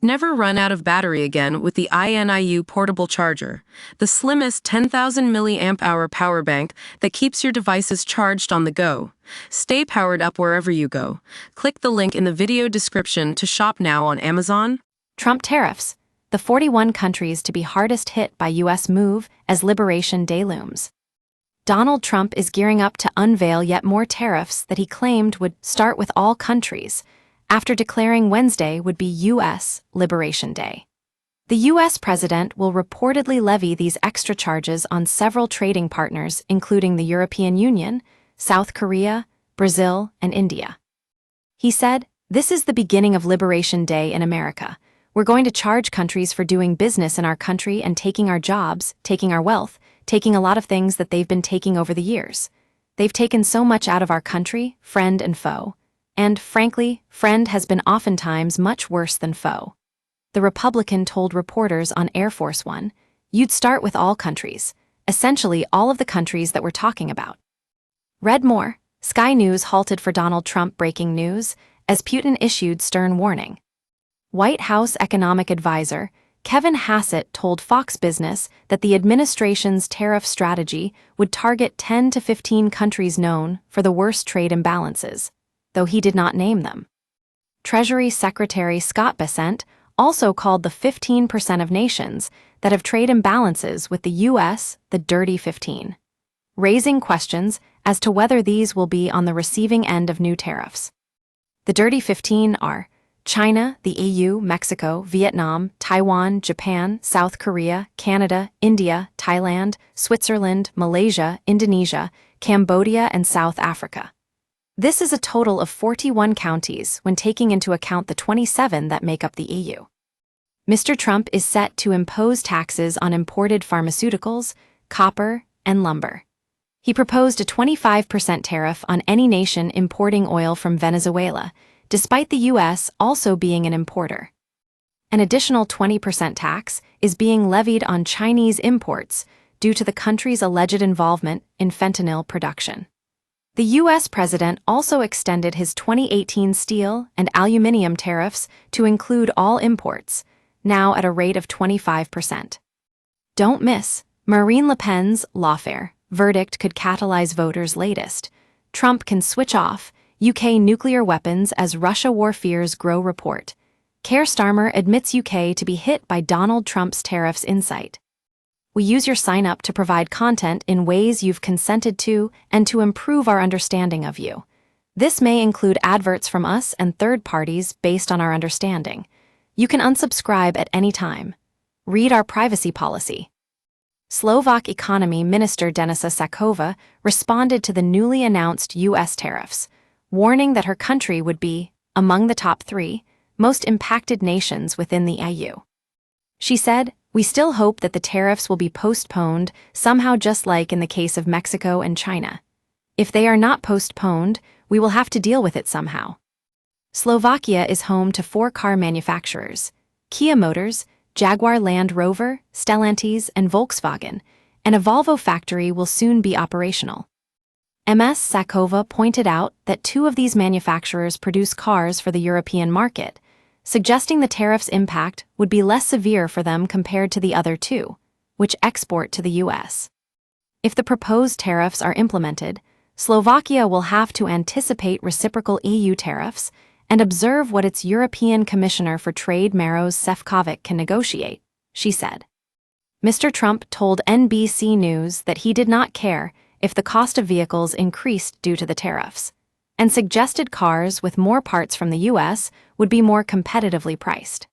Never run out of battery again with the INIU portable charger, the slimmest 10,000 milliamp hour power bank that keeps your devices charged on the go. Stay powered up wherever you go. Click the link in the video description to shop now on Amazon. Trump tariffs, the 41 countries to be hardest hit by U.S. move as Liberation Day looms. Donald Trump is gearing up to unveil yet more tariffs that he claimed would start with all countries, after declaring Wednesday would be U.S. Liberation Day. The U.S. president will reportedly levy these extra charges on several trading partners, including the European Union, South Korea, Brazil, and India. He said, "This is the beginning of Liberation Day in America. We're going to charge countries for doing business in our country and taking our jobs, taking our wealth, taking a lot of things that they've been taking over the years. They've taken so much out of our country, friend and foe. And, frankly, friend has been oftentimes much worse than foe." The Republican told reporters on Air Force One, "You'd start with all countries, essentially all of the countries that we're talking about." Read more. Sky News halted for Donald Trump breaking news as Putin issued stern warning. White House economic advisor Kevin Hassett told Fox Business that the administration's tariff strategy would target 10 to 15 countries known for the worst trade imbalances, though he did not name them. Treasury Secretary Scott Bessent also called the 15% of nations that have trade imbalances with the U.S. the Dirty 15, raising questions as to whether these will be on the receiving end of new tariffs. The Dirty 15 are China, the EU, Mexico, Vietnam, Taiwan, Japan, South Korea, Canada, India, Thailand, Switzerland, Malaysia, Indonesia, Cambodia, and South Africa. This is a total of 41 counties when taking into account the 27 that make up the EU. Mr. Trump is set to impose taxes on imported pharmaceuticals, copper, and lumber. He proposed a 25% tariff on any nation importing oil from Venezuela, despite the U.S. also being an importer. An additional 20% tax is being levied on Chinese imports due to the country's alleged involvement in fentanyl production. The U.S. president also extended his 2018 steel and aluminum tariffs to include all imports, now at a rate of 25%. Don't miss, Marine Le Pen's lawfare verdict could catalyze voters' latest. Trump can switch off UK nuclear weapons as Russia war fears grow report. Keir Starmer admits UK to be hit by Donald Trump's tariffs insight. We use your sign-up to provide content in ways you've consented to and to improve our understanding of you. This may include adverts from us and third parties based on our understanding. You can unsubscribe at any time. Read our privacy policy. Slovak Economy Minister Denisa Sakova responded to the newly announced U.S. tariffs, warning that her country would be among the top 3 most impacted nations within the EU. She said, "We still hope that the tariffs will be postponed somehow, just like in the case of Mexico and China. If they are not postponed, we will have to deal with it somehow." Slovakia is home to 4 car manufacturers: Kia Motors, Jaguar Land Rover, Stellantis, and Volkswagen, and a Volvo factory will soon be operational. Ms. Sakova pointed out that 2 of these manufacturers produce cars for the European market, suggesting the tariffs' impact would be less severe for them compared to the other 2, which export to the U.S. If the proposed tariffs are implemented, Slovakia will have to anticipate reciprocal EU tariffs and observe what its European Commissioner for Trade Maros Sefcovic can negotiate, she said. Mr. Trump told NBC News that he did not care if the cost of vehicles increased due to the tariffs, and suggested cars with more parts from the U.S. would be more competitively priced.